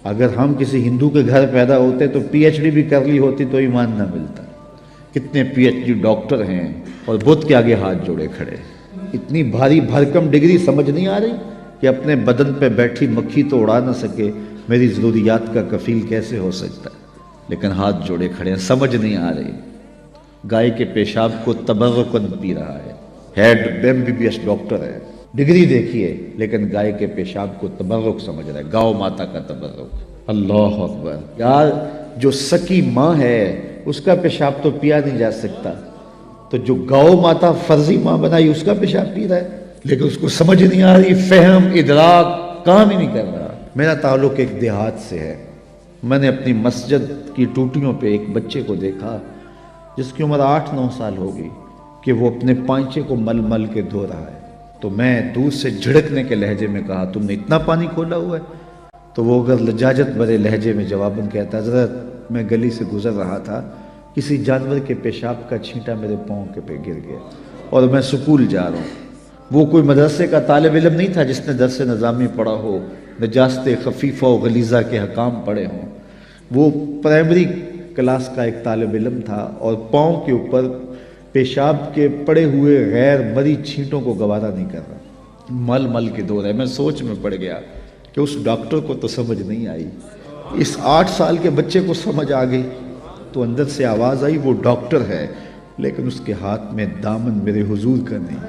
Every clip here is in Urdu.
اگر ہم کسی ہندو کے گھر پیدا ہوتے تو پی ایچ ڈی بھی کر لی ہوتی تو ایمان نہ ملتا. کتنے پی ایچ ڈی ڈاکٹر ہیں اور بدھ کے آگے ہاتھ جوڑے کھڑے. اتنی بھاری بھرکم ڈگری سمجھ نہیں آ رہی کہ اپنے بدن پہ بیٹھی مکھی تو اڑا نہ سکے، میری ضروریات کا کفیل کیسے ہو سکتا ہے؟ لیکن ہاتھ جوڑے کھڑے ہیں، سمجھ نہیں آ رہی. گائے کے پیشاب کو تبرکن پی رہا ہے، ہیڈ MBBS ڈاکٹر ہے، ڈگری دیکھیے، لیکن گائے کے پیشاب کو تبرک سمجھ رہا ہے، گاؤ ماتا کا تبرک. اللہ اکبر. یار جو سکی ماں ہے اس کا پیشاب تو پیا نہیں جا سکتا، تو جو گاؤ ماتا فرضی ماں بنائی اس کا پیشاب پی رہا ہے، لیکن اس کو سمجھ نہیں آ رہی، فہم ادراک کام ہی نہیں کر رہا. میرا تعلق ایک دیہات سے ہے. میں نے اپنی مسجد کی ٹوٹیوں پہ ایک بچے کو دیکھا جس کی عمر 8-9 سال ہوگی کہ وہ اپنے پائنچے کو مل مل کے دھو رہا ہے. تو میں دور سے جھڑکنے کے لہجے میں کہا تم نے اتنا پانی کھولا ہوا ہے؟ تو وہ اگر لجاجت بھرے لہجے میں جواباً کہتا حضرت میں گلی سے گزر رہا تھا، کسی جانور کے پیشاب کا چھینٹا میرے پاؤں کے پہ گر گیا اور میں سکول جا رہا ہوں. وہ کوئی مدرسے کا طالب علم نہیں تھا جس نے درس نظامی پڑھا ہو، نجاست خفیفہ و غلیظہ کے حکام پڑھے ہوں. وہ پرائمری کلاس کا ایک طالب علم تھا اور پاؤں کے اوپر پیشاب کے پڑے ہوئے غیر مری چھینٹوں کو گوارا نہیں کر رہا، مل مل کے دھو رہا ہے. میں سوچ میں پڑ گیا کہ اس ڈاکٹر کو تو سمجھ نہیں آئی، اس 8 سال کے بچے کو سمجھ آ گئی. تو اندر سے آواز آئی وہ ڈاکٹر ہے لیکن اس کے ہاتھ میں دامن میرے حضور کا نہیں،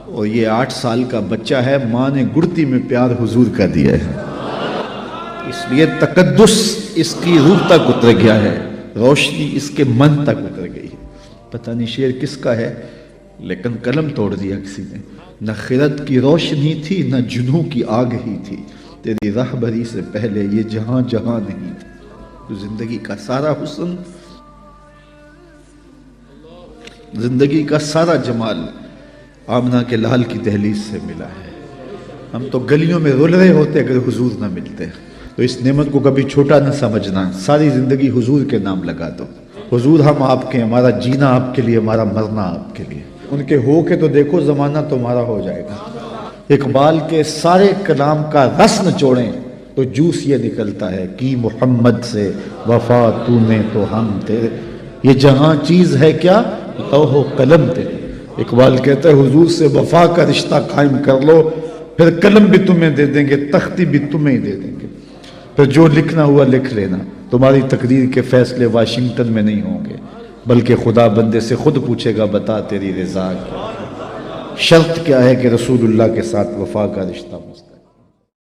اور یہ 8 سال کا بچہ ہے، ماں نے گڑتی میں پیار حضور کا دیا ہے، اس لیے تقدس اس کی روح تک اتر گیا ہے، روشنی اس کے من تک اتر گئی. پتہ نہیں شعر کس کا ہے لیکن قلم توڑ دیا کسی نے. نہ خرد کی روشنی تھی نہ جنوں کی آگ ہی تھی، تیری راہبری سے پہلے یہ جہاں جہاں نہیں تھا. تو زندگی کا سارا حسن، زندگی کا سارا جمال آمنہ کے لال کی دہلیز سے ملا ہے. ہم تو گلیوں میں رول رہے ہوتے اگر حضور نہ ملتے. تو اس نعمت کو کبھی چھوٹا نہ سمجھنا، ساری زندگی حضور کے نام لگا دو. حضور ہم آپ کے، ہمارا جینا آپ کے لیے، ہمارا مرنا آپ کے لیے. ان کے ہو کے تو دیکھو زمانہ تمہارا ہو جائے گا. اقبال کے سارے کلام کا رس نچوڑیں تو جوس یہ نکلتا ہے کہ محمد سے وفا تو نے تو ہم تیرے، یہ جہاں چیز ہے کیا لوح و قلم تیرے. اقبال کہتا ہے حضور سے وفا کا رشتہ قائم کر لو، پھر قلم بھی تمہیں دے دیں گے، تختی بھی تمہیں دے دیں گے، پھر جو لکھنا ہوا لکھ لینا. تمہاری تقدیر کے فیصلے واشنگٹن میں نہیں ہوں گے بلکہ خدا بندے سے خود پوچھے گا بتا تیری رضا کیا، شرط کیا ہے کہ رسول اللہ کے ساتھ وفا کا رشتہ